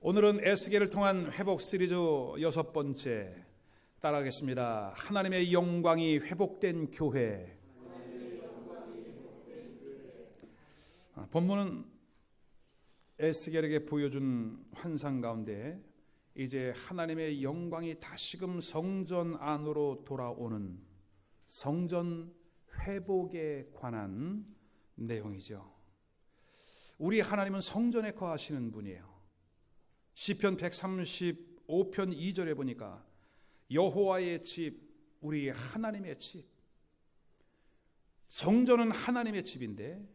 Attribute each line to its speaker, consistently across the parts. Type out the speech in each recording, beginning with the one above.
Speaker 1: 오늘은 에스겔을 통한 회복 시리즈 6번째 따라하겠습니다. 하나님의 영광이 회복된 교회. 본문은 에스겔에게 보여준 환상 가운데 이제 하나님의 영광이 다시금 성전 안으로 돌아오는 성전 회복에 관한 내용이죠. 우리 하나님은 성전에 거하시는 분이에요. 시편 135편 2절에 보니까 여호와의 집, 우리 하나님의 집. 성전은 하나님의 집인데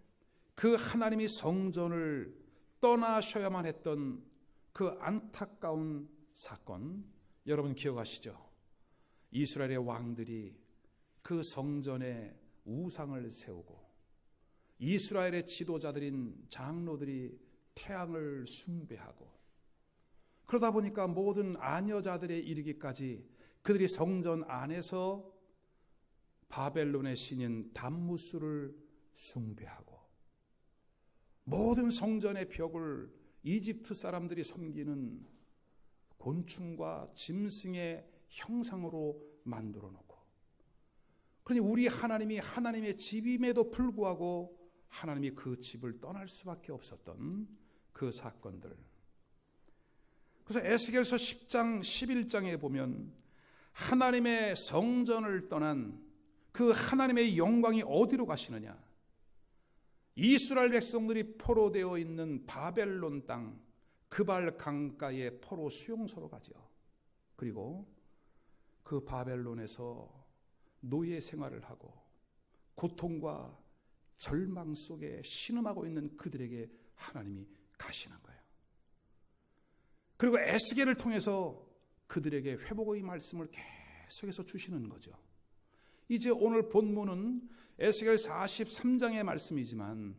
Speaker 1: 그 하나님이 성전을 떠나셔야만 했던 그 안타까운 사건, 여러분 기억하시죠? 이스라엘의 왕들이 그 성전에 우상을 세우고 이스라엘의 지도자들인 장로들이 태양을 숭배하고 그러다 보니까 모든 아녀자들에 이르기까지 그들이 성전 안에서 바벨론의 신인 담무스를 숭배하고 모든 성전의 벽을 이집트 사람들이 섬기는 곤충과 짐승의 형상으로 만들어 놓고, 그러니 우리 하나님이 하나님의 집임에도 불구하고 하나님이 그 집을 떠날 수밖에 없었던 그 사건들. 그래서 에스겔서 10장 11장에 보면 하나님의 성전을 떠난 그 하나님의 영광이 어디로 가시느냐? 이스라엘 백성들이 포로되어 있는 바벨론 땅 그발 강가의 포로 수용소로 가죠. 그리고 그 바벨론에서 노예 생활을 하고 고통과 절망 속에 신음하고 있는 그들에게 하나님이 가시는 거예요. 그리고 에스겔을 통해서 그들에게 회복의 말씀을 계속해서 주시는 거죠. 이제 오늘 본문은 에스겔 43장의 말씀이지만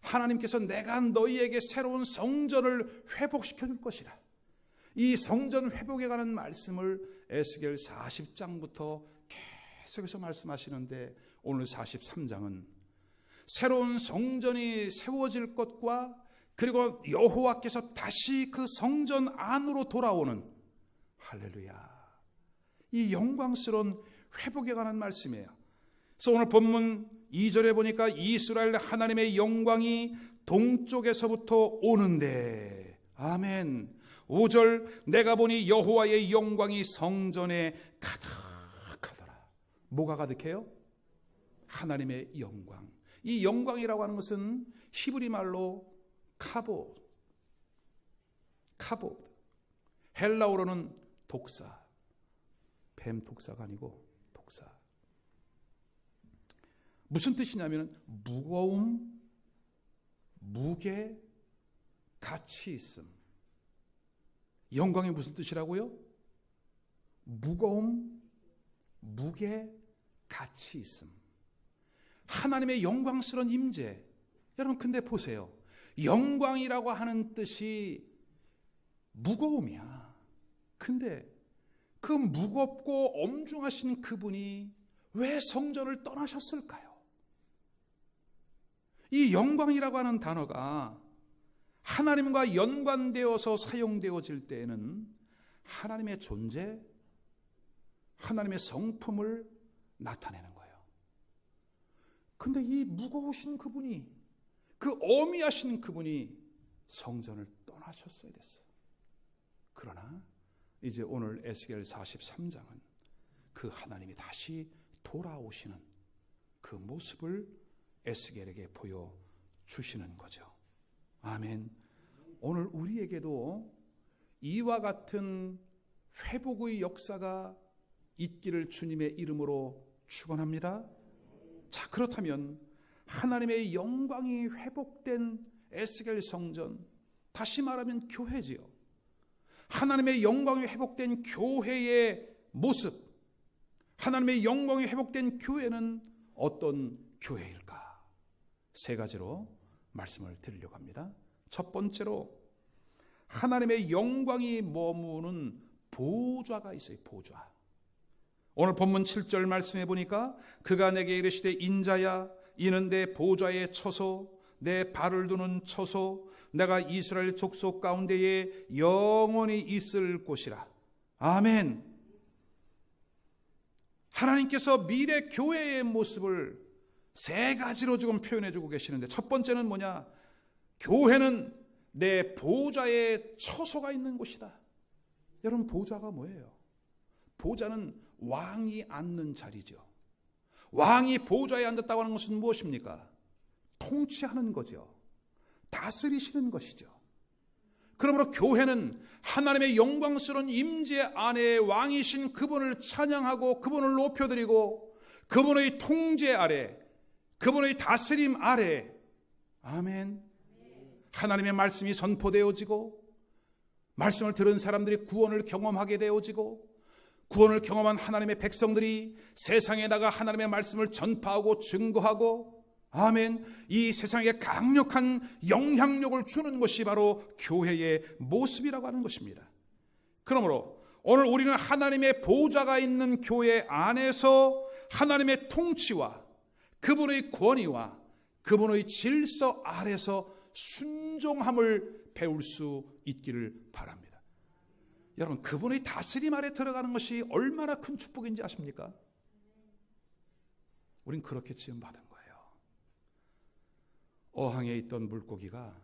Speaker 1: 하나님께서 내가 너희에게 새로운 성전을 회복시켜 줄 것이라. 이 성전 회복에 관한 말씀을 에스겔 40장부터 계속해서 말씀하시는데 오늘 43장은 새로운 성전이 세워질 것과 그리고 여호와께서 다시 그 성전 안으로 돌아오는, 할렐루야, 이 영광스러운 회복에 관한 말씀이에요. 그래서 오늘 본문 2절에 보니까 이스라엘 하나님의 영광이 동쪽에서부터 오는데, 아멘. 5절, 내가 보니 여호와의 영광이 성전에 가득하더라. 뭐가 가득해요? 하나님의 영광. 이 영광이라고 하는 것은 히브리 말로 카보드, 헬라어로는 독사, 뱀 독사가 아니고 독사. 무슨 뜻이냐면 무거움, 무게, 가치 있음. 영광이 무슨 뜻이라고요? 무거움, 무게, 가치 있음. 하나님의 영광스러운 임재. 여러분 근데 보세요. 영광이라고 하는 뜻이 무거움이야. 근데 그 무겁고 엄중하신 그분이 왜 성전을 떠나셨을까요? 이 영광이라고 하는 단어가 하나님과 연관되어서 사용되어질 때에는 하나님의 존재, 하나님의 성품을 나타내는 거예요. 근데 이 무거우신 그분이, 그 어미하신 그분이 성전을 떠나셨어야 됐어요. 그러나 이제 오늘 에스겔 43장은 그 하나님이 다시 돌아오시는 그 모습을 에스겔에게 보여주시는 거죠. 아멘. 오늘 우리에게도 이와 같은 회복의 역사가 있기를 주님의 이름으로 축원합니다. 자, 그렇다면 하나님의 영광이 회복된 에스겔 성전, 다시 말하면 교회지요. 하나님의 영광이 회복된 교회의 모습, 하나님의 영광이 회복된 교회는 어떤 교회일까? 세 가지로 말씀을 드리려고 합니다. 첫 번째로 하나님의 영광이 머무는 보좌가 있어요. 보좌. 오늘 본문 7절 말씀해 보니까 그가 내게 이르시되 인자야 이는 내 보좌의 처소 내 발을 두는 처소 내가 이스라엘 족속 가운데에 영원히 있을 곳이라. 아멘. 하나님께서 미래 교회의 모습을 세 가지로 지금 표현해 주고 계시는데, 첫 번째는 뭐냐? 교회는 내 보좌에 처소가 있는 곳이다. 여러분, 보좌가 뭐예요? 보좌는 왕이 앉는 자리죠. 왕이 보좌에 앉았다고 하는 것은 무엇입니까? 통치하는 거죠. 다스리시는 것이죠. 그러므로 교회는 하나님의 영광스러운 임재 안에 왕이신 그분을 찬양하고 그분을 높여드리고 그분의 통제 아래, 그분의 다스림 아래, 아멘, 하나님의 말씀이 선포되어지고 말씀을 들은 사람들이 구원을 경험하게 되어지고 구원을 경험한 하나님의 백성들이 세상에 나가 하나님의 말씀을 전파하고 증거하고, 아멘, 이 세상에 강력한 영향력을 주는 것이 바로 교회의 모습이라고 하는 것입니다. 그러므로 오늘 우리는 하나님의 보좌가 있는 교회 안에서 하나님의 통치와 그분의 권위와 그분의 질서 아래서 순종함을 배울 수 있기를 바랍니다. 여러분, 그분의 다스림 아래 들어가는 것이 얼마나 큰 축복인지 아십니까? 우린 그렇게 지음받은 거예요. 어항에 있던 물고기가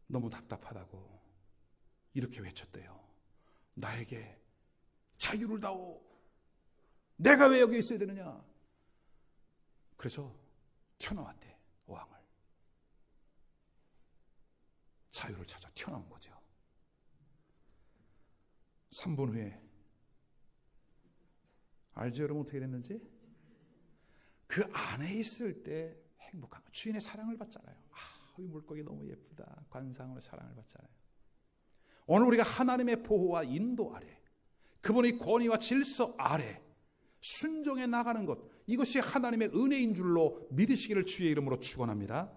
Speaker 1: 너무 답답하다고 이렇게 외쳤대요. 나에게 자유를 다오. 내가 왜 여기 있어야 되느냐? 그래서 튀어나왔대, 어항을. 자유를 찾아 튀어나온 거죠. 3분 후에 알죠, 여러분? 어떻게 됐는지? 그 안에 있을 때 행복한 거. 주인의 사랑을 받잖아요. 이 물고기 너무 예쁘다. 관상으로 사랑을 받잖아요. 오늘 우리가 하나님의 보호와 인도 아래, 그분의 권위와 질서 아래 순종해 나가는 것, 이것이 하나님의 은혜인 줄로 믿으시기를 주의 이름으로 축원합니다.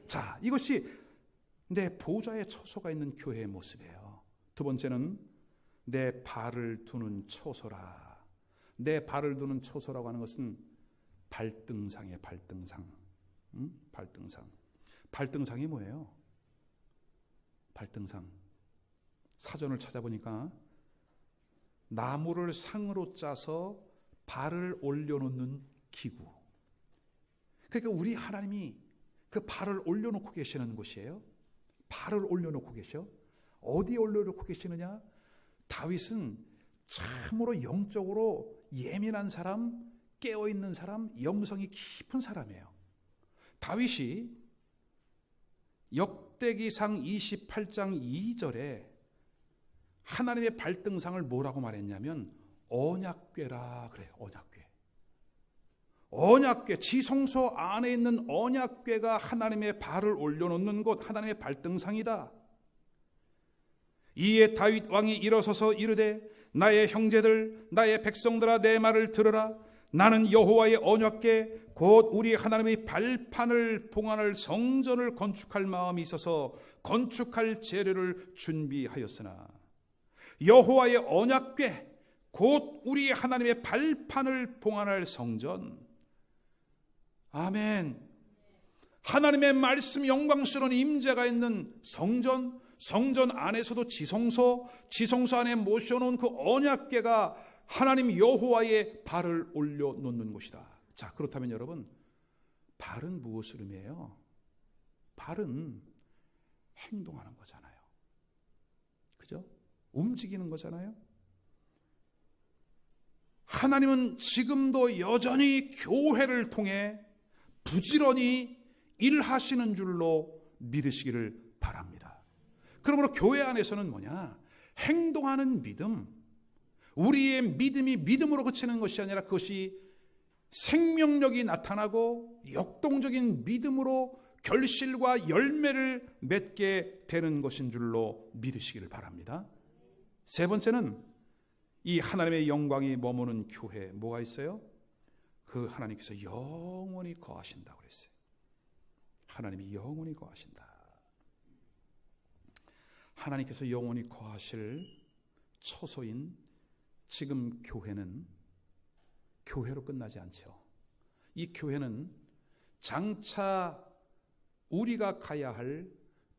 Speaker 1: 자, 이것이 내 보좌에 처소가 있는 교회의 모습이에요. 두 번째는 내 발을 두는 처소라. 내 발을 두는 처소라고 하는 것은 발등상이에요. 발등상. 발등상. 발등상이 뭐예요? 발등상. 사전을 찾아보니까 나무를 상으로 짜서 발을 올려놓는 기구. 그러니까 우리 하나님이 그 발을 올려놓고 계시는 곳이에요. 발을 올려놓고 계셔. 어디에 올려놓고 계시느냐? 다윗은 참으로 영적으로 예민한 사람, 깨어있는 사람, 영성이 깊은 사람이에요. 다윗이 역대기상 28장 2절에 하나님의 발등상을 뭐라고 말했냐면 언약궤라 그래요. 언약궤. 언약궤, 지성소 안에 있는 언약궤가 하나님의 발을 올려놓는 곳, 하나님의 발등상이다. 이에 다윗 왕이 일어서서 이르되 나의 형제들, 나의 백성들아, 내 말을 들으라. 나는 여호와의 언약궤 곧 우리 하나님의 발판을 봉헌할 성전을 건축할 마음이 있어서 건축할 재료를 준비하였으나, 여호와의 언약궤 곧 우리 하나님의 발판을 봉헌할 성전, 아멘, 하나님의 말씀 영광스러운 임재가 있는 성전, 성전 안에서도 지성소, 지성소 안에 모셔놓은 그 언약궤가 하나님 여호와의 발을 올려놓는 곳이다. 자, 그렇다면 여러분, 발은 무엇을 의미해요? 발은 행동하는 거잖아요. 그죠? 움직이는 거잖아요. 하나님은 지금도 여전히 교회를 통해 부지런히 일하시는 줄로 믿으시기를 바랍니다. 그러므로 교회 안에서는 뭐냐? 행동하는 믿음, 우리의 믿음이 믿음으로 그치는 것이 아니라 그것이 생명력이 나타나고 역동적인 믿음으로 결실과 열매를 맺게 되는 것인 줄로 믿으시기를 바랍니다. 세 번째는 이 하나님의 영광이 머무는 교회, 뭐가 있어요? 그 하나님께서 영원히 거하신다고 그랬어요. 하나님이 영원히 거하신다. 하나님께서 영원히 거하실 처소인 지금 교회는 교회로 끝나지 않죠. 이 교회는 장차 우리가 가야 할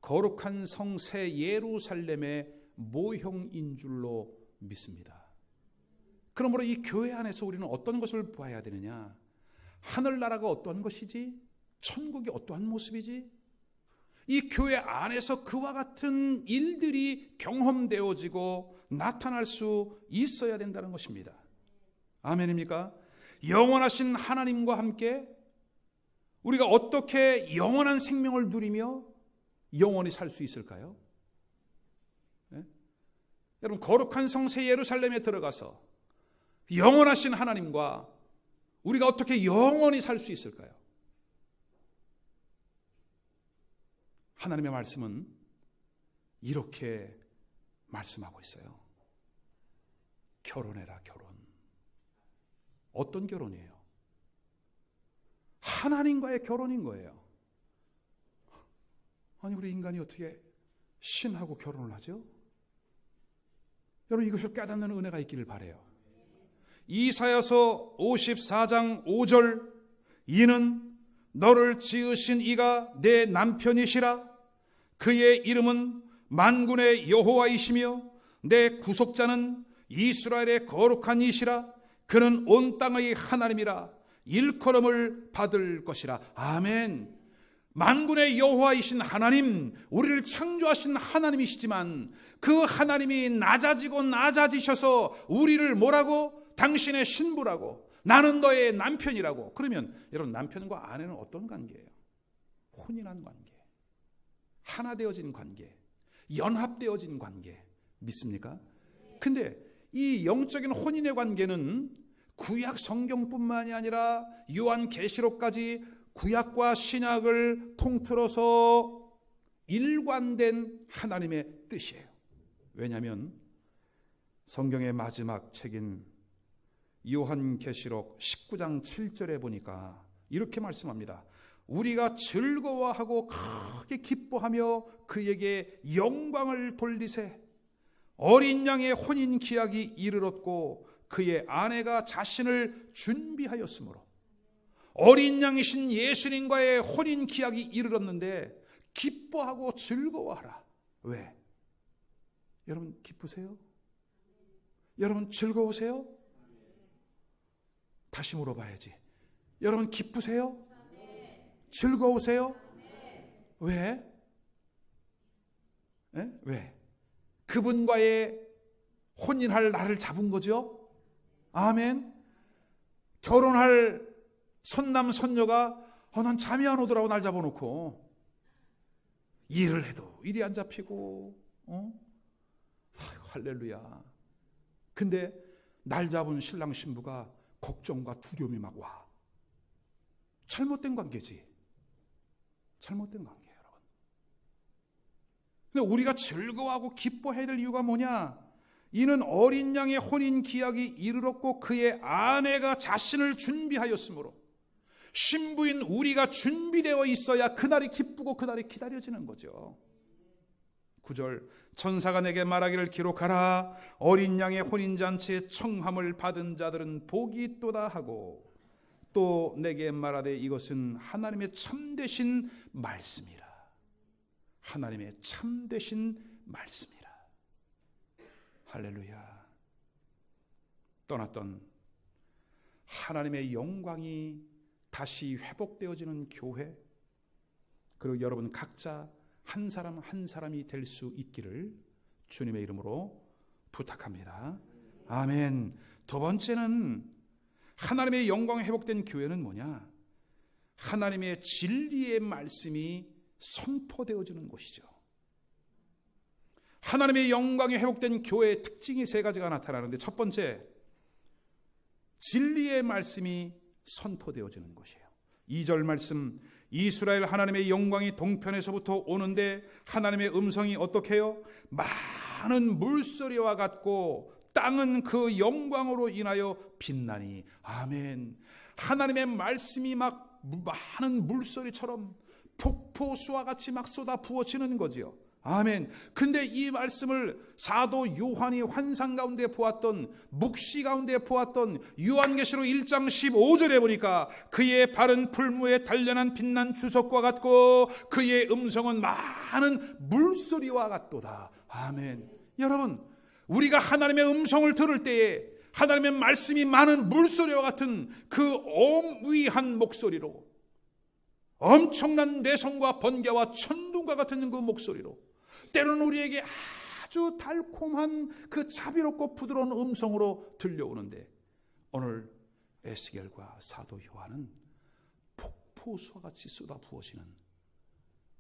Speaker 1: 거룩한 성새 예루살렘의 모형인 줄로 믿습니다. 그러므로 이 교회 안에서 우리는 어떤 것을 보아야 되느냐? 하늘나라가 어떠한 것이지? 천국이 어떠한 모습이지? 이 교회 안에서 그와 같은 일들이 경험되어지고 나타날 수 있어야 된다는 것입니다. 아멘입니까? 영원하신 하나님과 함께 우리가 어떻게 영원한 생명을 누리며 영원히 살 수 있을까요? 네? 여러분, 거룩한 성새 예루살렘에 들어가서 영원하신 하나님과 우리가 어떻게 영원히 살 수 있을까요? 하나님의 말씀은 이렇게 말씀하고 있어요. 결혼해라, 결혼. 어떤 결혼이에요? 하나님과의 결혼인 거예요. 아니, 우리 인간이 어떻게 신하고 결혼을 하죠? 여러분, 이것을 깨닫는 은혜가 있기를 바라요. 이사야서 54장 5절, 이는 너를 지으신 이가 내 남편이시라. 그의 이름은 만군의 여호와이시며 내 구속자는 이스라엘의 거룩한 이시라. 그는 온 땅의 하나님이라. 일컬음을 받을 것이라. 아멘. 만군의 여호와이신 하나님, 우리를 창조하신 하나님이시지만 그 하나님이 낮아지고 낮아지셔서 우리를 뭐라고? 당신의 신부라고, 나는 너의 남편이라고. 그러면 여러분, 남편과 아내는 어떤 관계예요? 혼인한 관계, 하나 되어진 관계, 연합되어진 관계. 믿습니까? 근데 이 영적인 혼인의 관계는 구약 성경뿐만이 아니라 요한계시록까지 구약과 신약을 통틀어서 일관된 하나님의 뜻이에요. 왜냐하면 성경의 마지막 책인 요한계시록 19장 7절에 보니까 이렇게 말씀합니다. 우리가 즐거워하고 크게 기뻐하며 그에게 영광을 돌리세. 어린 양의 혼인 기약이 이르렀고 그의 아내가 자신을 준비하였으므로. 어린 양이신 예수님과의 혼인 기약이 이르렀는데 기뻐하고 즐거워하라. 왜? 여러분, 기쁘세요? 여러분, 즐거우세요? 다시 물어봐야지. 여러분, 기쁘세요? 즐거우세요? 왜? 네? 왜? 그분과의 혼인할 날을 잡은 거죠? 아멘. 결혼할 선남 선녀가 난 잠이 안 오더라고 날 잡아놓고, 일을 해도 일이 안 잡히고, 아이고, 할렐루야. 근데 날 잡은 신랑 신부가 걱정과 두려움이 막 와. 잘못된 관계지. 잘못된 관계예요, 여러분. 근데 우리가 즐거워하고 기뻐해야 될 이유가 뭐냐? 이는 어린 양의 혼인 기약이 이르렀고 그의 아내가 자신을 준비하였으므로. 신부인 우리가 준비되어 있어야 그날이 기쁘고 그날이 기다려지는 거죠. 9절, 천사가 내게 말하기를 기록하라. 어린 양의 혼인잔치에 청함을 받은 자들은 복이 있도다 하고, 또 내게 말하되 이것은 하나님의 참되신 말씀이라. 하나님의 참되신 말씀이라. 할렐루야. 떠났던 하나님의 영광이 다시 회복되어지는 교회, 그리고 여러분 각자 한 사람 한 사람이 될 수 있기를 주님의 이름으로 부탁합니다. 아멘. 두 번째는 하나님의 영광이 회복된 교회는 뭐냐? 하나님의 진리의 말씀이 선포되어지는 곳이죠. 하나님의 영광이 회복된 교회의 특징이 세 가지가 나타나는데, 첫 번째, 진리의 말씀이 선포되어지는 것이에요. 2절 말씀, 이스라엘 하나님의 영광이 동편에서부터 오는데 하나님의 음성이 어떻게 해요? 많은 물소리와 같고 땅은 그 영광으로 인하여 빛나니. 아멘. 하나님의 말씀이 막 많은 물소리처럼 폭포수와 같이 막 쏟아 부어지는 거지요. 아멘. 근데 이 말씀을 사도 요한이 환상 가운데 보았던, 묵시 가운데 보았던 요한계시록 1장 15절에 보니까 그의 발은 풀무에 단련한 빛난 주석과 같고 그의 음성은 많은 물소리와 같도다. 아멘. 여러분, 우리가 하나님의 음성을 들을 때에 하나님의 말씀이 많은 물소리와 같은 그 엄위한 목소리로, 엄청난 내성과 번개와 천둥과 같은 그 목소리로, 때로는 우리에게 아주 달콤한 그 자비롭고 부드러운 음성으로 들려오는데, 오늘 에스겔과 사도 요한은 폭포수와 같이 쏟아 부어지는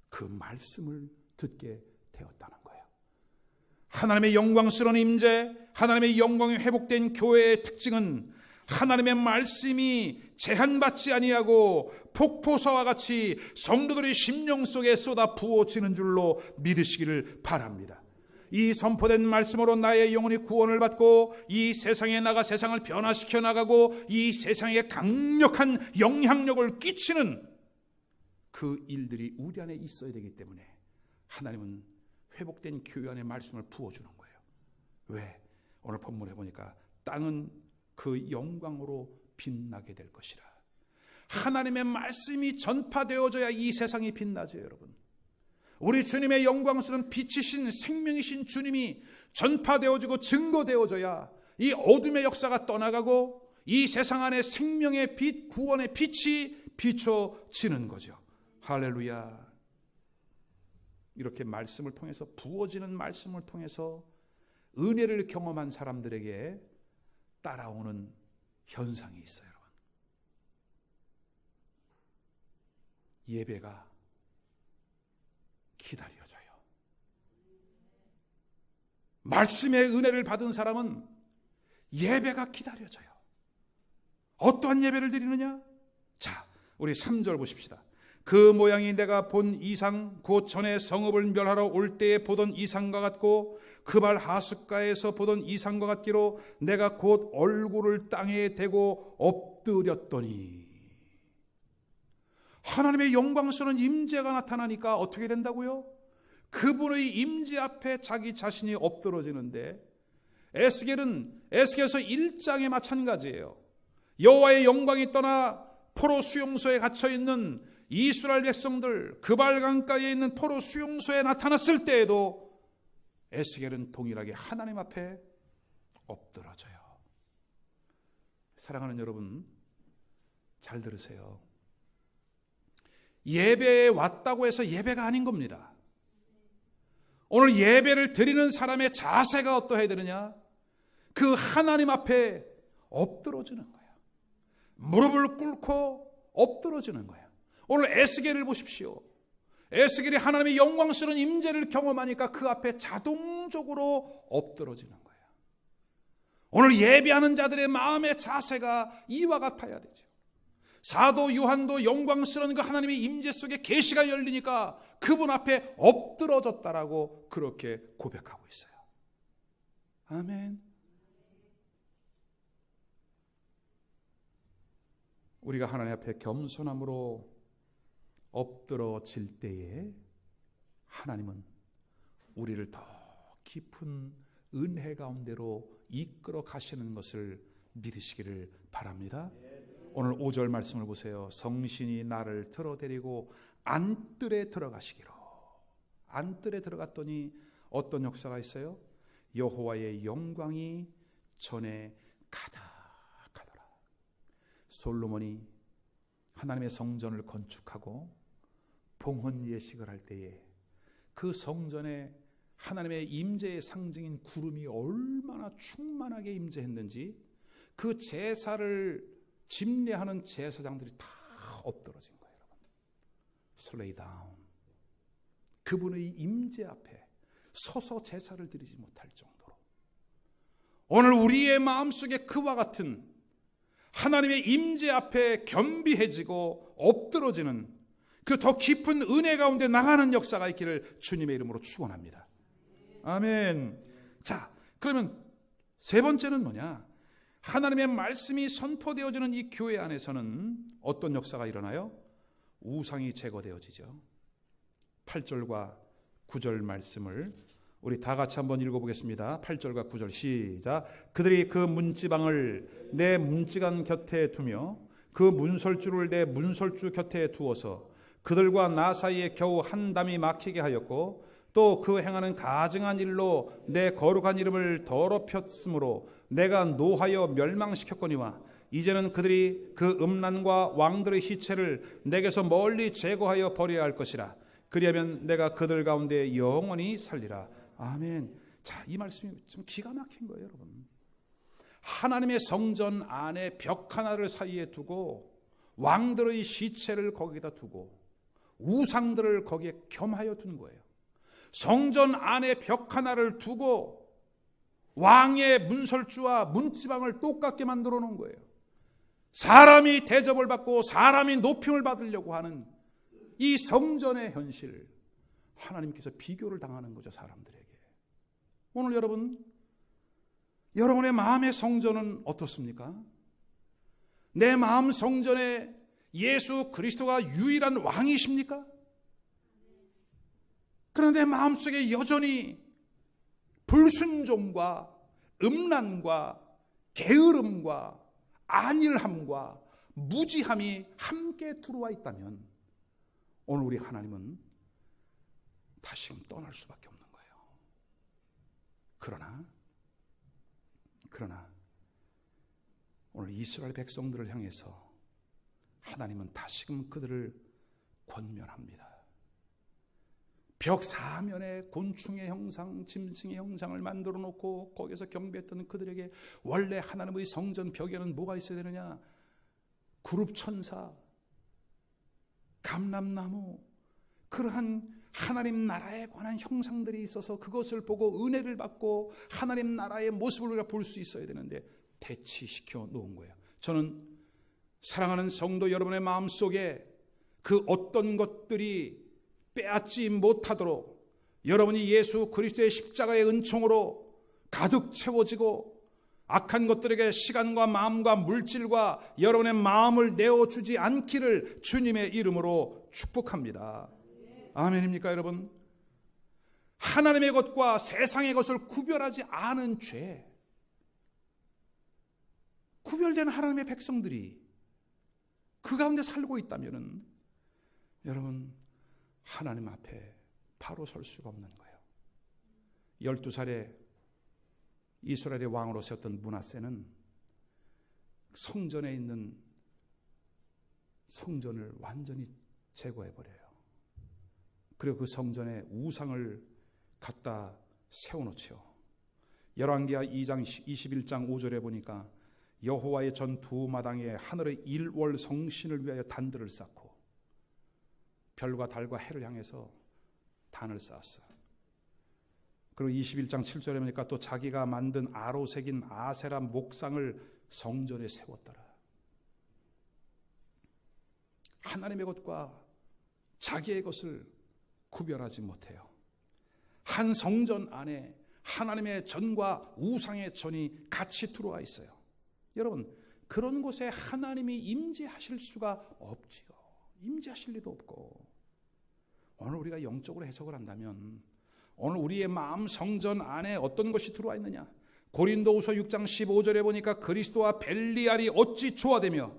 Speaker 1: 그 말씀을 듣게 되었다는 거예요. 하나님의 영광스러운 임재, 하나님의 영광이 회복된 교회의 특징은 하나님의 말씀이 제한받지 아니하고 폭포수와 같이 성도들의 심령 속에 쏟아 부어지는 줄로 믿으시기를 바랍니다. 이 선포된 말씀으로 나의 영혼이 구원을 받고 이 세상에 나가 세상을 변화시켜 나가고 이 세상에 강력한 영향력을 끼치는 그 일들이 우리 안에 있어야 되기 때문에 하나님은 회복된 교회 안에 말씀을 부어주는 거예요. 왜? 오늘 본문에 보니까 땅은 그 영광으로 빛나게 될 것이라. 하나님의 말씀이 전파되어져야 이 세상이 빛나죠, 여러분. 우리 주님의 영광스러운 빛이신 생명이신 주님이 전파되어지고 증거되어져야 이 어둠의 역사가 떠나가고 이 세상 안에 생명의 빛, 구원의 빛이 비춰지는 거죠. 할렐루야. 이렇게 말씀을 통해서, 부어지는 말씀을 통해서 은혜를 경험한 사람들에게 따라오는 현상이 있어요, 여러분. 예배가 기다려져요. 말씀의 은혜를 받은 사람은 예배가 기다려져요. 어떠한 예배를 드리느냐? 자, 우리 3절 보십시다. 그 모양이 내가 본 이상, 곧 전에 성읍을 멸하러 올 때에 보던 이상과 같고 그발 하숫가에서 보던 이상과 같기로 내가 곧 얼굴을 땅에 대고 엎드렸더니. 하나님의 영광스러운 임재가 나타나니까 어떻게 된다고요? 그분의 임재 앞에 자기 자신이 엎드러지는데, 에스겔서 1장에 마찬가지예요. 여호와의 영광이 떠나 포로 수용소에 갇혀있는 이스라엘 백성들, 그발 강가에 있는 포로 수용소에 나타났을 때에도 에스겔은 동일하게 하나님 앞에 엎드러져요. 사랑하는 여러분, 잘 들으세요. 예배에 왔다고 해서 예배가 아닌 겁니다. 오늘 예배를 드리는 사람의 자세가 어떠해야 되느냐? 그 하나님 앞에 엎드러지는 거예요. 무릎을 꿇고 엎드러지는 거예요. 오늘 에스겔을 보십시오. 에스겔이 하나님의 영광스러운 임재를 경험하니까 그 앞에 자동적으로 엎드러지는 거예요. 오늘 예배하는 자들의 마음의 자세가 이와 같아야 되죠. 사도 요한도 영광스러운 그 하나님의 임재 속에 계시가 열리니까 그분 앞에 엎드러졌다라고 그렇게 고백하고 있어요. 아멘. 우리가 하나님 앞에 겸손함으로 엎드러질 때에 하나님은 우리를 더 깊은 은혜 가운데로 이끌어 가시는 것을 믿으시기를 바랍니다. 오늘 5절 말씀을 보세요. 성신이 나를 들어데리고 안뜰에 들어가시기로. 안뜰에 들어갔더니 어떤 역사가 있어요? 여호와의 영광이 전에 가득하더라. 솔로몬이 하나님의 성전을 건축하고 봉헌 예식을 할 때에 그 성전에 하나님의 임재의 상징인 구름이 얼마나 충만하게 임재했는지 그 제사를 집례하는 제사장들이 다 엎드러진 거예요, 여러분. 슬레이 다운. 그분의 임재 앞에 서서 제사를 드리지 못할 정도로. 오늘 우리의 마음속에 그와 같은 하나님의 임재 앞에 겸비해지고 엎드러지는 그 더 깊은 은혜 가운데 나가는 역사가 있기를 주님의 이름으로 축원합니다. 아멘. 자, 그러면 세 번째는 뭐냐? 하나님의 말씀이 선포되어지는 이 교회 안에서는 어떤 역사가 일어나요? 우상이 제거되어지죠. 8절과 9절 말씀을 우리 다 같이 한번 읽어보겠습니다. 8절과 9절 시작. 그들이 그 문지방을 내 문지간 곁에 두며 그 문설주를 내 문설주 곁에 두어서 그들과 나 사이에 겨우 한 담이 막히게 하였고 또 그 행하는 가증한 일로 내 거룩한 이름을 더럽혔으므로 내가 노하여 멸망시켰거니와 이제는 그들이 그 음란과 왕들의 시체를 내게서 멀리 제거하여 버려야 할 것이라. 그리하면 내가 그들 가운데 영원히 살리라. 아멘. 자, 이 말씀이 좀 기가 막힌 거예요, 여러분. 하나님의 성전 안에 벽 하나를 사이에 두고 왕들의 시체를 거기다 두고 우상들을 거기에 겸하여 둔 거예요. 성전 안에 벽 하나를 두고 왕의 문설주와 문지방을 똑같게 만들어 놓은 거예요. 사람이 대접을 받고 사람이 높임을 받으려고 하는 이 성전의 현실, 하나님께서 비교를 당하는 거죠, 사람들에게. 오늘 여러분의 마음의 성전은 어떻습니까? 내 마음 성전에 예수 그리스도가 유일한 왕이십니까? 그런데 마음속에 여전히 불순종과 음란과 게으름과 안일함과 무지함이 함께 들어와 있다면 오늘 우리 하나님은 다시금 떠날 수밖에 없는 거예요. 그러나 오늘 이스라엘 백성들을 향해서 하나님은 다시금 그들을 권면합니다. 벽 사면에 곤충의 형상, 짐승의 형상을 만들어 놓고 거기서 경배했던 그들에게 원래 하나님의 성전 벽에는 뭐가 있어야 되느냐? 그룹 천사, 감람나무, 그러한 하나님 나라에 관한 형상들이 있어서 그것을 보고 은혜를 받고 하나님 나라의 모습을 우리가 볼 수 있어야 되는데 대치시켜 놓은 거예요. 저는 사랑하는 성도 여러분의 마음속에 그 어떤 것들이 빼앗지 못하도록 여러분이 예수 그리스도의 십자가의 은총으로 가득 채워지고 악한 것들에게 시간과 마음과 물질과 여러분의 마음을 내어주지 않기를 주님의 이름으로 축복합니다. 아멘입니까, 여러분? 하나님의 것과 세상의 것을 구별하지 않은 죄, 구별된 하나님의 백성들이 그 가운데 살고 있다면 여러분 하나님 앞에 바로 설 수가 없는 거예요. 12살에 이스라엘의 왕으로 세웠던 므낫세는 성전에 있는 성전을 완전히 제거해버려요. 그리고 그 성전에 우상을 갖다 세워놓죠. 열왕기하 2장 21장 5절에 보니까 여호와의 전 두 마당에 하늘의 일월 성신을 위하여 단들을 쌓고 별과 달과 해를 향해서 단을 쌓았어요. 그리고 21장 7절에 보니까 또 자기가 만든 아로 새긴 아세라 목상을 성전에 세웠더라. 하나님의 것과 자기의 것을 구별하지 못해요. 한 성전 안에 하나님의 전과 우상의 전이 같이 들어와 있어요. 여러분, 그런 곳에 하나님이 임재하실 수가 없지요. 임재하실 리도 없고, 오늘 우리가 영적으로 해석을 한다면 오늘 우리의 마음 성전 안에 어떤 것이 들어와 있느냐? 고린도후서 6장 15절에 보니까 그리스도와 벨리알이 어찌 조화되며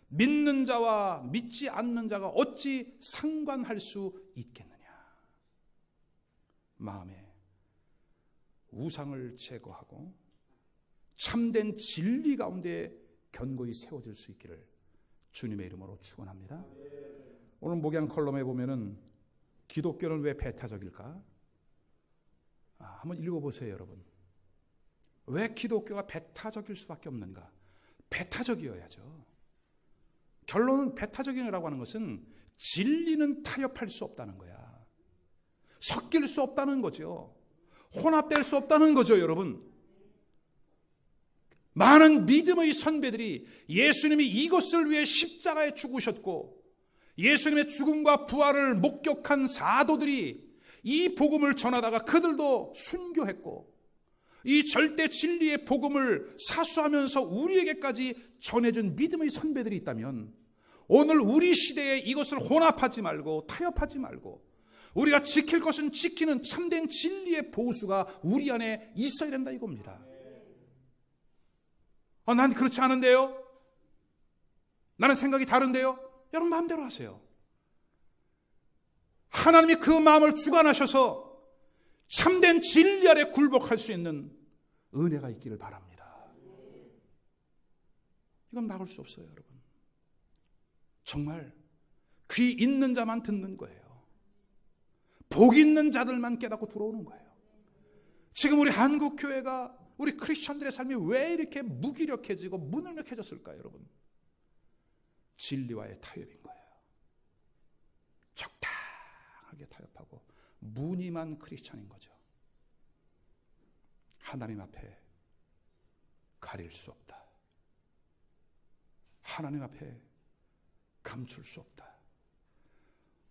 Speaker 1: 믿는 자와 믿지 않는 자가 어찌 상관할 수 있겠느냐? 마음에 우상을 제거하고 참된 진리 가운데 견고히 세워질 수 있기를 주님의 이름으로 축원합니다. 오늘 목양 컬럼에 보면은 기독교는 왜 배타적일까? 한번 읽어보세요, 여러분. 왜 기독교가 배타적일 수밖에 없는가? 배타적이어야죠. 결론은 배타적이라고 하는 것은 진리는 타협할 수 없다는 거야. 섞일 수 없다는 거죠. 혼합될 수 없다는 거죠, 여러분. 많은 믿음의 선배들이 예수님이 이것을 위해 십자가에 죽으셨고 예수님의 죽음과 부활을 목격한 사도들이 이 복음을 전하다가 그들도 순교했고 이 절대 진리의 복음을 사수하면서 우리에게까지 전해준 믿음의 선배들이 있다면 오늘 우리 시대에 이것을 혼합하지 말고 타협하지 말고 우리가 지킬 것은 지키는 참된 진리의 보수가 우리 안에 있어야 된다 이겁니다. 난 그렇지 않은데요? 나는 생각이 다른데요? 여러분 마음대로 하세요. 하나님이 그 마음을 주관하셔서 참된 진리 아래 굴복할 수 있는 은혜가 있기를 바랍니다. 이건 막을 수 없어요, 여러분. 정말 귀 있는 자만 듣는 거예요. 복 있는 자들만 깨닫고 들어오는 거예요. 지금 우리 한국 교회가, 우리 크리스천들의 삶이 왜 이렇게 무기력해지고 무능력해졌을까요, 여러분? 진리와의 타협인 거예요. 적당하게 타협하고 무늬만 크리스천인 거죠. 하나님 앞에 가릴 수 없다. 하나님 앞에 감출 수 없다.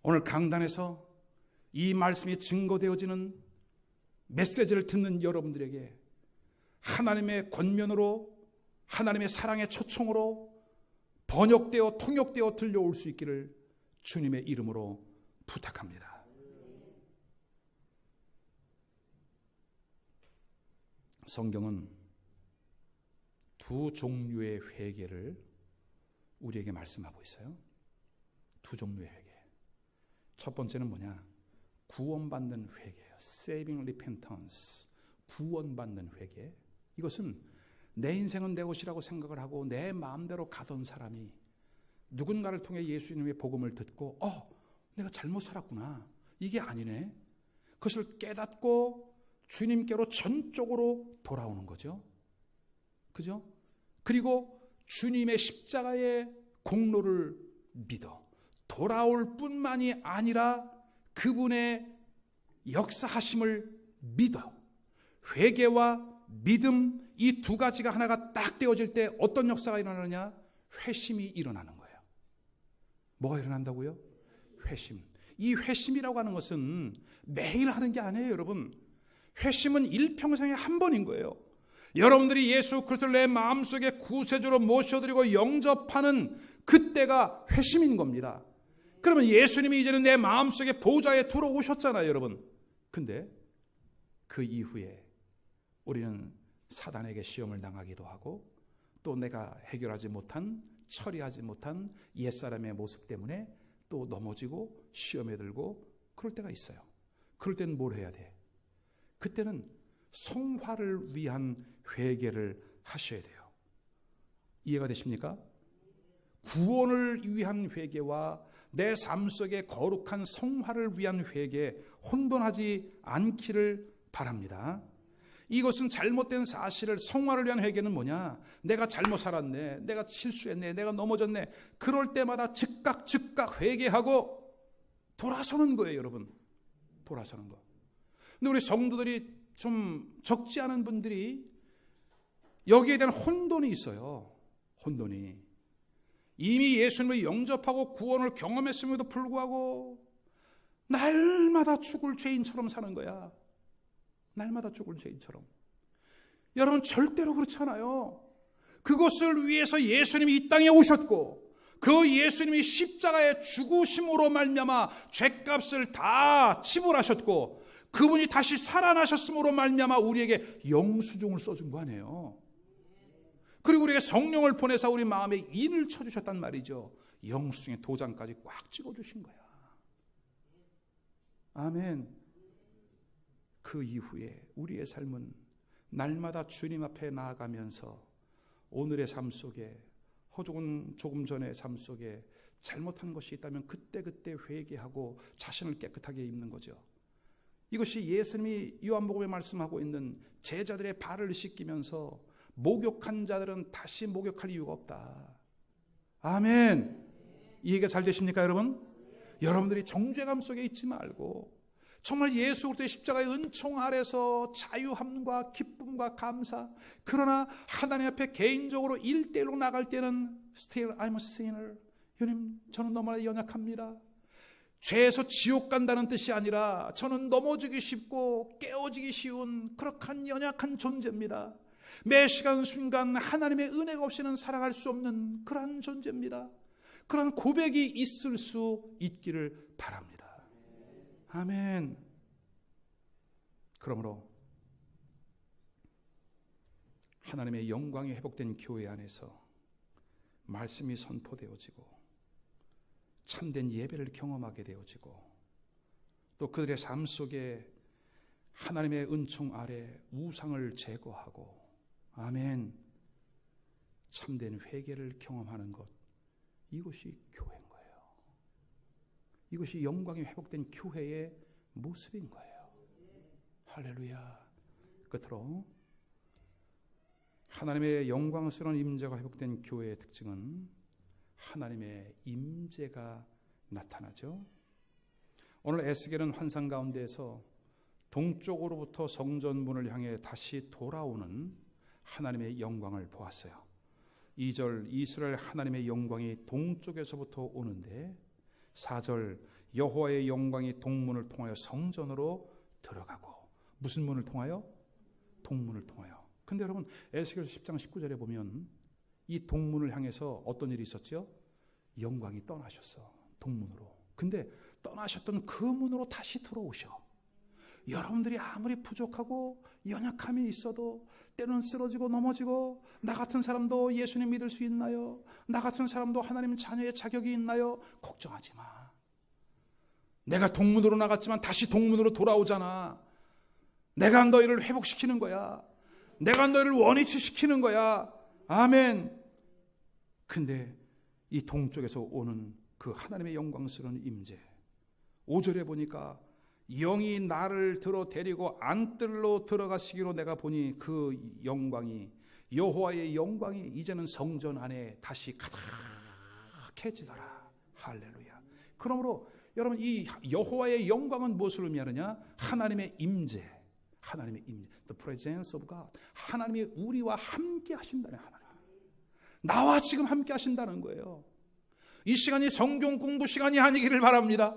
Speaker 1: 오늘 강단에서 이 말씀이 증거되어지는 메시지를 듣는 여러분들에게 하나님의 권면으로, 하나님의 사랑의 초청으로 번역되어 통역되어 들려올 수 있기를 주님의 이름으로 부탁합니다. 성경은 두 종류의 회개를 우리에게 말씀하고 있어요. 두 종류의 회개. 첫 번째는 뭐냐? 구원받는 회개예요. Saving repentance. 구원받는 회개. 이것은 내 인생은 내 것이라고 생각을 하고 내 마음대로 가던 사람이 누군가를 통해 예수님의 복음을 듣고 내가 잘못 살았구나. 이게 아니네. 그것을 깨닫고 주님께로 전적으로 돌아오는 거죠. 그죠? 그리고 주님의 십자가의 공로를 믿어 돌아올 뿐만이 아니라 그분의 역사하심을 믿어. 회개와 믿음, 이 두 가지가 하나가 딱 되어질 때 어떤 역사가 일어나느냐? 회심이 일어나는 거예요. 뭐가 일어난다고요? 회심. 이 회심이라고 하는 것은 매일 하는 게 아니에요, 여러분. 회심은 일평생에 한 번인 거예요. 여러분들이 예수 그리스도를 내 마음속에 구세주로 모셔드리고 영접하는 그때가 회심인 겁니다. 그러면 예수님이 이제는 내 마음속에 보좌에 들어오셨잖아요, 여러분. 근데 그 이후에 우리는 사단에게 시험을 당하기도 하고 또 내가 해결하지 못한, 처리하지 못한 옛사람의 모습 때문에 또 넘어지고 시험에 들고 그럴 때가 있어요. 그럴 때는 뭘 해야 돼? 그때는 성화를 위한 회개를 하셔야 돼요. 이해가 되십니까? 구원을 위한 회개와 내 삶 속에 거룩한 성화를 위한 회개, 혼돈하지 않기를 바랍니다. 이것은 잘못된 사실을, 성화를 위한 회개는 뭐냐? 내가 잘못 살았네, 내가 실수했네, 내가 넘어졌네. 그럴 때마다 즉각 회개하고 돌아서는 거예요, 여러분. 돌아서는 거. 근데 우리 성도들이 좀 적지 않은 분들이 여기에 대한 혼돈이 있어요. 혼돈이. 이미 예수님을 영접하고 구원을 경험했음에도 불구하고 날마다 죽을 죄인처럼 사는 거야. 날마다 죽을 죄인처럼. 여러분 절대로 그렇지 않아요. 그것을 위해서 예수님이 이 땅에 오셨고 그 예수님이 십자가의 죽으심으로 말미암아 죄값을 다 지불하셨고 그분이 다시 살아나셨음으로 말미암아 우리에게 영수증을 써준 거 아니에요. 그리고 우리에게 성령을 보내서 우리 마음에 인을 쳐주셨단 말이죠. 영수증의 도장까지 꽉 찍어주신 거야. 아멘. 그 이후에 우리의 삶은 날마다 주님 앞에 나아가면서 오늘의 삶 속에 혹은 조금 전의 삶 속에 잘못한 것이 있다면 그때그때 회개하고 자신을 깨끗하게 입는 거죠. 이것이 예수님이 요한복음에 말씀하고 있는 제자들의 발을 씻기면서 목욕한 자들은 다시 목욕할 이유가 없다. 아멘. 이해가 잘 되십니까, 여러분? 여러분들이 정죄감 속에 있지 말고 정말 예수 그리스도의 십자가의 은총 아래서 자유함과 기쁨과 감사, 그러나 하나님 앞에 개인적으로 1대1로 나갈 때는 Still I'm a sinner. 주님, 저는 너무나 연약합니다. 죄에서 지옥 간다는 뜻이 아니라 저는 넘어지기 쉽고 깨어지기 쉬운 그렇게 연약한 존재입니다. 매 시간 순간 하나님의 은혜가 없이는 살아갈 수 없는 그러한 존재입니다. 그런 고백이 있을 수 있기를 바랍니다. 아멘. 그러므로 하나님의 영광이 회복된 교회 안에서 말씀이 선포되어지고 참된 예배를 경험하게 되어지고 또 그들의 삶 속에 하나님의 은총 아래 우상을 제거하고 아멘 참된 회개를 경험하는 것, 이것이 교회인 거예요. 이것이 영광이 회복된 교회의 모습인 거예요. 할렐루야. 끝으로 하나님의 영광스러운 임재가 회복된 교회의 특징은 하나님의 임재가 나타나죠. 오늘 에스겔은 환상 가운데에서 동쪽으로부터 성전문을 향해 다시 돌아오는 하나님의 영광을 보았어요. 2절 이스라엘 하나님의 영광이 동쪽에서부터 오는데 4절 여호와의 영광이 동문을 통하여 성전으로 들어가고 무슨 문을 통하여? 동문을 통하여. 근데 여러분 에스겔 10장 19절에 보면 이 동문을 향해서 어떤 일이 있었죠? 영광이 떠나셨어. 동문으로. 근데 떠나셨던 그 문으로 다시 들어오셔. 여러분들이 아무리 부족하고 연약함이 있어도 때로는 쓰러지고 넘어지고 나 같은 사람도 예수님 믿을 수 있나요? 나 같은 사람도 하나님 자녀의 자격이 있나요? 걱정하지 마. 내가 동문으로 나갔지만 다시 동문으로 돌아오잖아. 내가 너희를 회복시키는 거야. 내가 너희를 원위치시키는 거야. 아멘. 근데 이 동쪽에서 오는 그 하나님의 영광스러운 임재 5절에 보니까 영이 나를 들어 데리고 안뜰로 들어가시기로 내가 보니 그 영광이 여호와의 영광이 이제는 성전 안에 다시 가득해지더라. 할렐루야. 그러므로 여러분 이 여호와의 영광은 무엇을 의미하느냐? 하나님의 임재. 하나님의 임재. The presence of God. 하나님이 우리와 함께 하신다는 하나님. 나와 지금 함께 하신다는 거예요. 이 시간이 성경 공부 시간이 아니기를 바랍니다.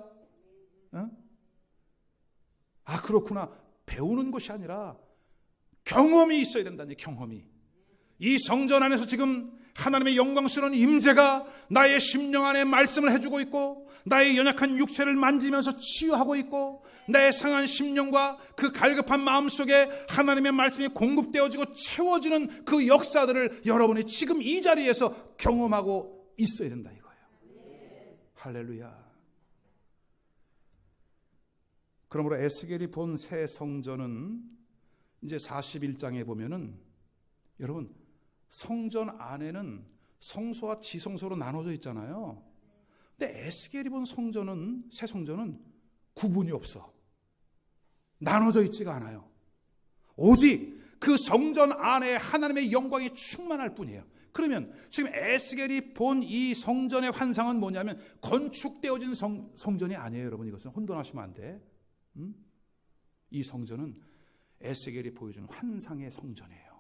Speaker 1: 아 그렇구나. 배우는 것이 아니라 경험이 있어야 된다니. 경험이. 이 성전 안에서 지금 하나님의 영광스러운 임재가 나의 심령 안에 말씀을 해주고 있고 나의 연약한 육체를 만지면서 치유하고 있고 나의 상한 심령과 그 갈급한 마음속에 하나님의 말씀이 공급되어지고 채워지는 그 역사들을 여러분이 지금 이 자리에서 경험하고 있어야 된다 이거예요. 할렐루야. 그러므로 에스겔이 본 새 성전은 이제 41장에 보면은 여러분 성전 안에는 성소와 지성소로 나눠져 있잖아요. 근데 에스겔이 본 성전은 새 성전은 구분이 없어. 나눠져 있지가 않아요. 오직 그 성전 안에 하나님의 영광이 충만할 뿐이에요. 그러면 지금 에스겔이 본 이 성전의 환상은 뭐냐면 건축되어진 성전이 아니에요. 여러분 이것은 혼돈하시면 안 돼. 이 성전은 에스겔이 보여준 환상의 성전이에요.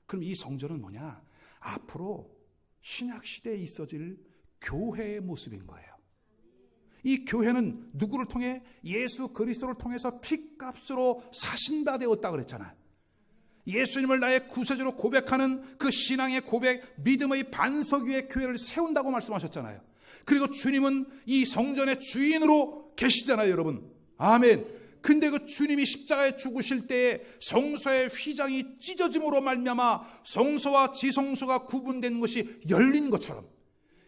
Speaker 1: 그럼 이 성전은 뭐냐? 앞으로 신약시대에 있어질 교회의 모습인 거예요. 이 교회는 누구를 통해? 예수 그리스도를 통해서 핏값으로 사신 바 되었다 그랬잖아요. 예수님을 나의 구세주로 고백하는 그 신앙의 고백, 믿음의 반석 위에 교회를 세운다고 말씀하셨잖아요. 그리고 주님은 이 성전의 주인으로 계시잖아요, 여러분. 아멘. 근데 그 주님이 십자가에 죽으실 때에 성소의 휘장이 찢어짐으로 말미암아 성소와 지성소가 구분된 것이 열린 것처럼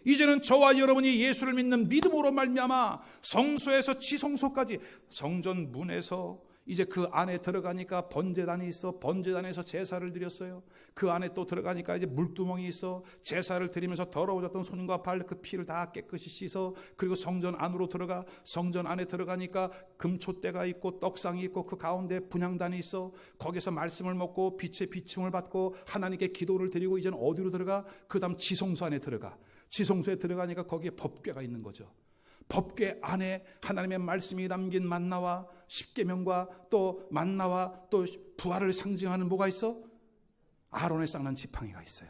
Speaker 1: 이제는 저와 여러분이 예수를 믿는 믿음으로 말미암아 성소에서 지성소까지 성전 문에서 이제 그 안에 들어가니까 번제단이 있어. 번제단에서 제사를 드렸어요. 그 안에 또 들어가니까 이제 물두멍이 있어. 제사를 드리면서 더러워졌던 손과 발 그 피를 다 깨끗이 씻어. 그리고 성전 안으로 들어가. 성전 안에 들어가니까 금촛대가 있고 떡상이 있고 그 가운데 분향단이 있어. 거기서 말씀을 먹고 빛의 비침을 받고 하나님께 기도를 드리고 이제는 어디로 들어가? 그 다음 지성소 안에 들어가. 지성소에 들어가니까 거기에 법궤가 있는 거죠. 법궤 안에 하나님의 말씀이 담긴 만나와 십계명과 또 만나와 또 부활을 상징하는 뭐가 있어? 아론의 쌍난 지팡이가 있어요.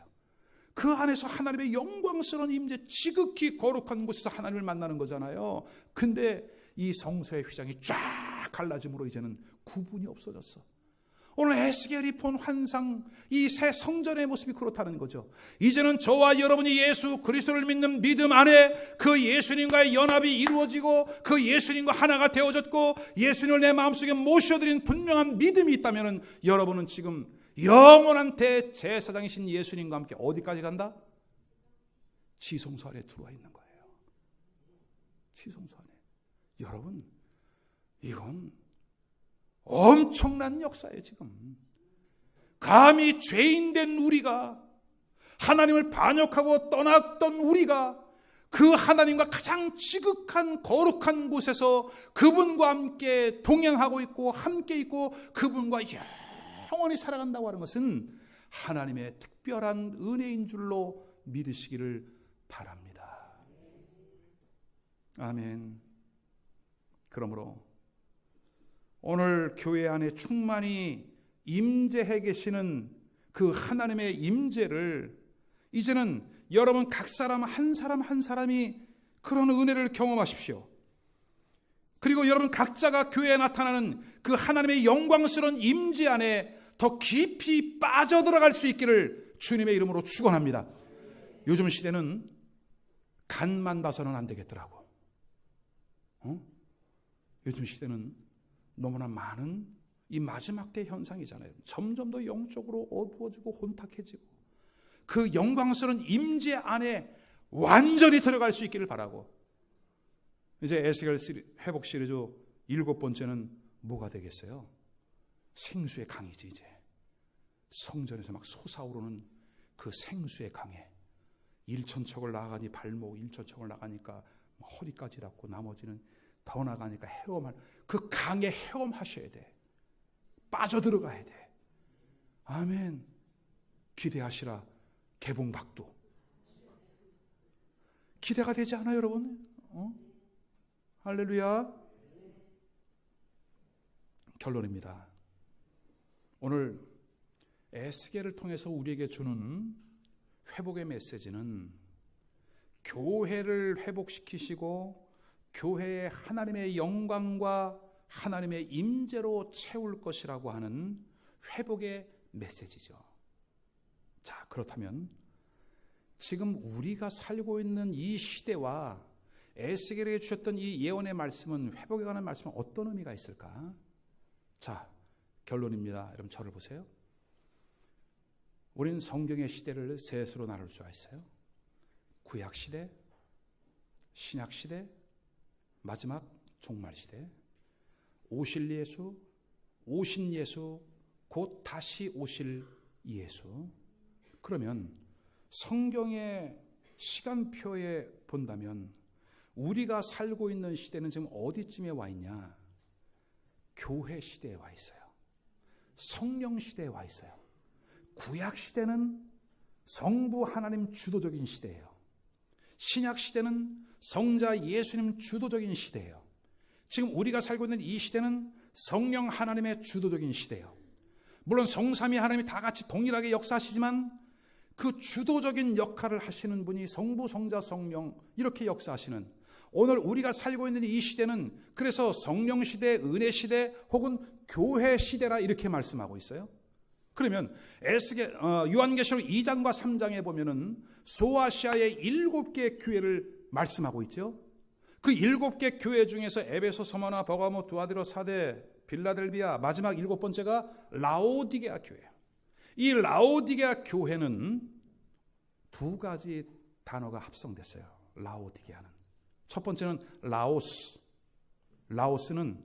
Speaker 1: 그 안에서 하나님의 영광스러운 임재, 지극히 거룩한 곳에서 하나님을 만나는 거잖아요. 근데 이 성소의 휘장이 쫙 갈라짐으로 이제는 구분이 없어졌어. 오늘 에스겔이 본 환상, 이 새 성전의 모습이 그렇다는 거죠. 이제는 저와 여러분이 예수 그리스도를 믿는 믿음 안에 그 예수님과의 연합이 이루어지고 그 예수님과 하나가 되어졌고 예수님을 내 마음속에 모셔드린 분명한 믿음이 있다면 여러분은 지금 영원한 대제사장이신 예수님과 함께 어디까지 간다? 지성소 안에 들어와 있는 거예요. 지성소 안에. 여러분, 이건 엄청난 역사예요. 지금 감히 죄인된 우리가, 하나님을 반역하고 떠났던 우리가 그 하나님과 가장 지극한 거룩한 곳에서 그분과 함께 동행하고 있고 함께 있고 그분과 영원히 살아간다고 하는 것은 하나님의 특별한 은혜인 줄로 믿으시기를 바랍니다. 아멘. 그러므로 오늘 교회 안에 충만히 임재해 계시는 그 하나님의 임재를 이제는 여러분 각 사람 한 사람이 그런 은혜를 경험하십시오. 그리고 여러분 각자가 교회에 나타나는 그 하나님의 영광스러운 임재 안에 더 깊이 빠져들어갈 수 있기를 주님의 이름으로 축원합니다. 요즘 시대는 간만 봐서는 안 되겠더라고. 요즘 시대는 너무나 많은 이 마지막 때 현상이잖아요. 점점 더 영적으로 어두워지고 혼탁해지고 그 영광스러운 임재 안에 완전히 들어갈 수 있기를 바라고, 이제 에스겔 회복 시리즈 7번째는 뭐가 되겠어요? 생수의 강이지. 이제 성전에서 막 솟아오르는 그 생수의 강에 1,000척을 나가니 발목 1,000척을 나가니까 허리까지 닿고 나머지는 더 나가니까 헤엄할, 그 강에 헤엄하셔야 돼. 빠져들어가야 돼. 아멘. 기대하시라. 개봉박두. 기대가 되지 않아요, 여러분? 할렐루야. 결론입니다. 오늘 에스겔을 통해서 우리에게 주는 회복의 메시지는 교회를 회복시키시고 교회의 하나님의 영광과 하나님의 임재로 채울 것이라고 하는 회복의 메시지죠. 자, 그렇다면 지금 우리가 살고 있는 이 시대와 에스겔에게 주셨던 이 예언의 말씀은, 회복에 관한 말씀은 어떤 의미가 있을까? 자, 결론입니다. 여러분 저를 보세요. 우리는 성경의 시대를 셋으로 나눌 수가 있어요. 구약시대, 신약시대, 마지막 종말시대. 오실 예수, 오신 예수, 곧 다시 오실 예수. 그러면 성경의 시간표에 본다면 우리가 살고 있는 시대는 지금 어디쯤에 와 있냐? 교회 시대에 와 있어요. 성령 시대에 와 있어요. 구약 시대는 성부 하나님 주도적인 시대예요. 신약 시대는 성자 예수님 주도적인 시대예요. 지금 우리가 살고 있는 이 시대는 성령 하나님의 주도적인 시대예요. 물론 성삼위 하나님이 다 같이 동일하게 역사하시지만 그 주도적인 역할을 하시는 분이 성부, 성자, 성령 이렇게 역사하시는, 오늘 우리가 살고 있는 이 시대는 그래서 성령 시대, 은혜 시대 혹은 교회 시대라 이렇게 말씀하고 있어요. 그러면 요한계시록 2장과 3장에 보면은 소아시아의 7개 교회를 말씀하고 있죠. 그 7개 교회 중에서 에베소, 서머나, 버가모, 두아디로, 사데, 빌라델비아, 마지막 7번째가 라오디게아 교회예요. 이 라오디게아 교회는 두 가지 단어가 합성됐어요. 라오디게아는. 첫 번째는 라오스. 라오스는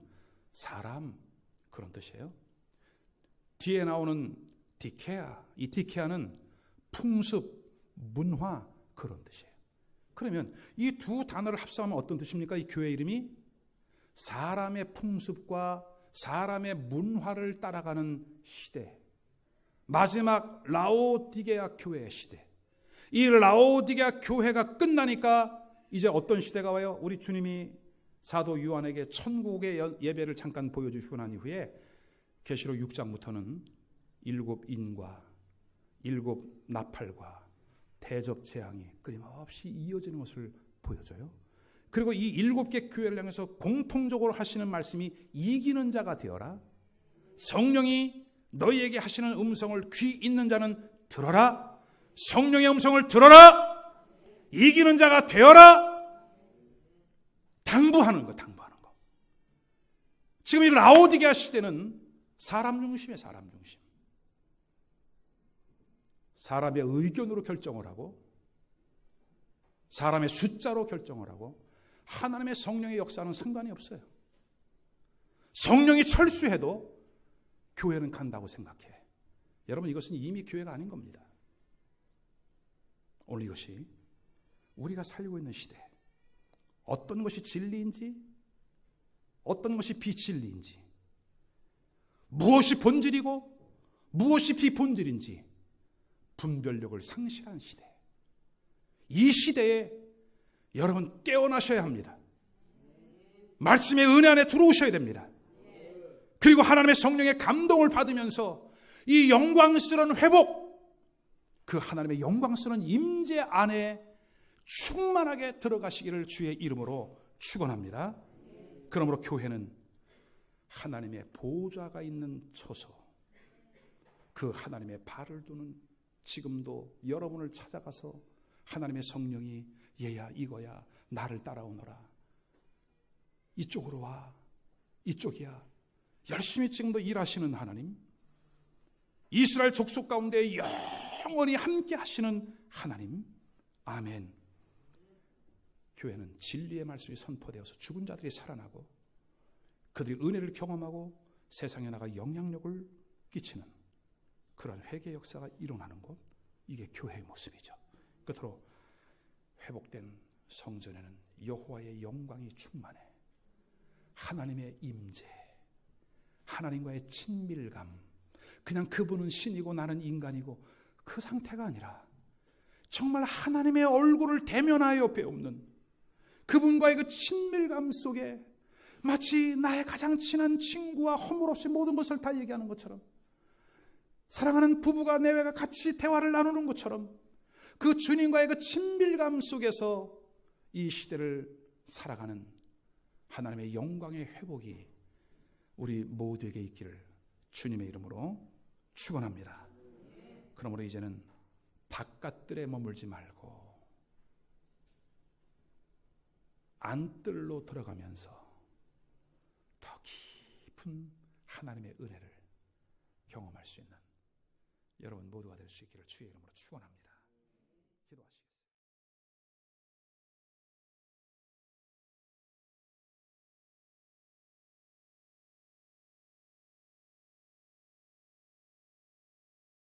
Speaker 1: 사람, 그런 뜻이에요. 뒤에 나오는 디케아. 이 디케아는 풍습, 문화, 그런 뜻이에요. 그러면 이 두 단어를 합성하면 어떤 뜻입니까? 이 교회 이름이 사람의 풍습과 사람의 문화를 따라가는 시대. 마지막 라오디게아 교회의 시대. 이 라오디게아 교회가 끝나니까 이제 어떤 시대가 와요? 우리 주님이 사도 요한에게 천국의 예배를 잠깐 보여주시고 난 이후에 계시록 6장부터는 7인과 7 나팔과 대접 재앙이 끊임없이 이어지는 것을 보여줘요. 그리고 이 7개 교회를 향해서 공통적으로 하시는 말씀이 이기는 자가 되어라. 성령이 너희에게 하시는 음성을 귀 있는 자는 들어라. 성령의 음성을 들어라. 이기는 자가 되어라. 당부하는 거. 지금 이 라오디게아 시대는 사람 중심이에요. 사람 중심. 사람의 의견으로 결정을 하고 사람의 숫자로 결정을 하고 하나님의 성령의 역사는 상관이 없어요. 성령이 철수해도 교회는 간다고 생각해. 여러분, 이것은 이미 교회가 아닌 겁니다. 오늘 이것이 우리가 살고 있는 시대, 어떤 것이 진리인지 어떤 것이 비진리인지, 무엇이 본질이고 무엇이 비본질인지 분별력을 상실한 시대, 이 시대에 여러분 깨어나셔야 합니다. 말씀의 은혜 안에 들어오셔야 됩니다. 그리고 하나님의 성령의 감동을 받으면서 이 영광스러운 회복, 그 하나님의 영광스러운 임재 안에 충만하게 들어가시기를 주의 이름으로 축원합니다. 그러므로 교회는 하나님의 보좌가 있는 처소, 그 하나님의 발을 두는 지금도 여러분을 찾아가서 하나님의 성령이 얘야 이거야 나를 따라오너라, 이쪽으로 와, 이쪽이야, 열심히 지금도 일하시는 하나님, 이스라엘 족속 가운데 영원히 함께 하시는 하나님, 아멘. 교회는 진리의 말씀이 선포되어서 죽은 자들이 살아나고 그들이 은혜를 경험하고 세상에 나가 영향력을 끼치는 그런 회개 역사가 일어나는 곳, 이게 교회의 모습이죠. 끝으로 회복된 성전에는 여호와의 영광이 충만해. 하나님의 임재, 하나님과의 친밀감, 그냥 그분은 신이고 나는 인간이고 그 상태가 아니라 정말 하나님의 얼굴을 대면하여 배우는 그분과의 그 친밀감 속에 마치 나의 가장 친한 친구와 허물없이 모든 것을 다 얘기하는 것처럼, 사랑하는 부부가 내외가 같이 대화를 나누는 것처럼 그 주님과의 그 친밀감 속에서 이 시대를 살아가는 하나님의 영광의 회복이 우리 모두에게 있기를 주님의 이름으로 축원합니다. 그러므로 이제는 바깥들에 머물지 말고 안뜰로 들어가면서 더 깊은 하나님의 은혜를 경험할 수 있는 여러분 모두가 될 수 있기를 주의 이름으로 축원합니다. 기도하시겠습니다.